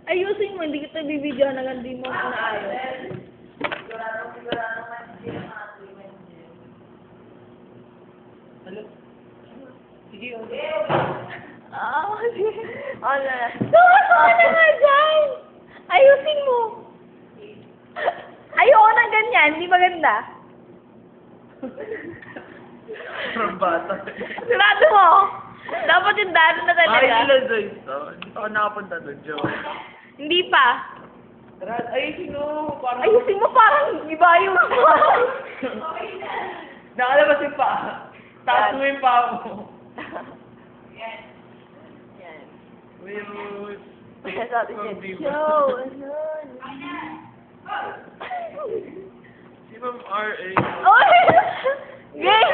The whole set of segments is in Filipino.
Ayusin mo, hindi kita bibidyo na hindi mo naayos. Sige, okay. Tumawa na nga dyan! Ayusin mo! Ayoko na ganyan, hindi maganda. From bata. Sarado mo! Dapat yung dado na talaga. Ay, nila Joyce. Hindi pa ako nakapunta doon, Joy. Hindi pa. Ay, sino? Parang... Ayusin mo parang iba yung Nakalabas yung pa. Taas mo yung pa mo. Yan. Wait. Sabi niya, Joe, ano? Si Ma'am R.A. Oy! Gay!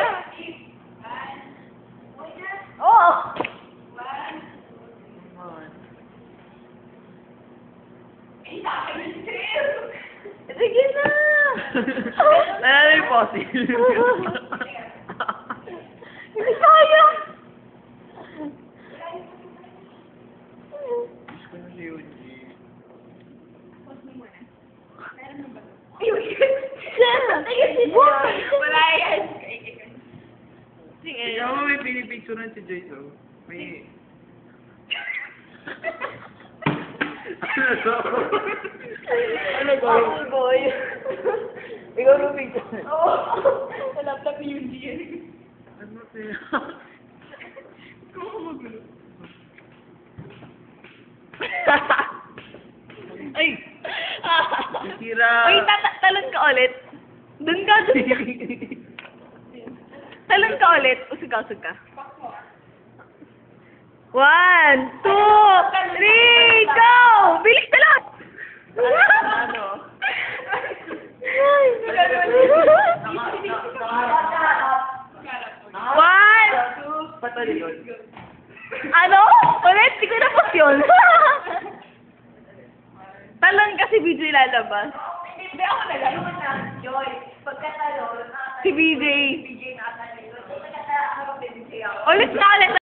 Oh! Come on. Sige na! Nanalo yung posi. Hindi kaya! Gusto ko na si Yuji. Wala yan! Sige. Ikaw mo may pinipicturean si Joyce, oh. May... Ano ba? Apple boy. Ikaw mo picture. Oo. Nalaptap yung yan. Ano siya? Ikaw magulo. Ay! Sira! Uy, talon ka ulit. Doon ka, doon ka. Talon ka ulit. Usog ka. 1, 2, 3, go! Bilis na lang! Ano? Ay, One! Patalikod. Ano? Ulit? Di ko na yun. Talon kasi video ilalabas. Hindi ako nagano'n na, Joy. Pagkatalon, Si BJ. BJ na ako. Pagkatalon, ako, BJ ako. Ulit na ulit.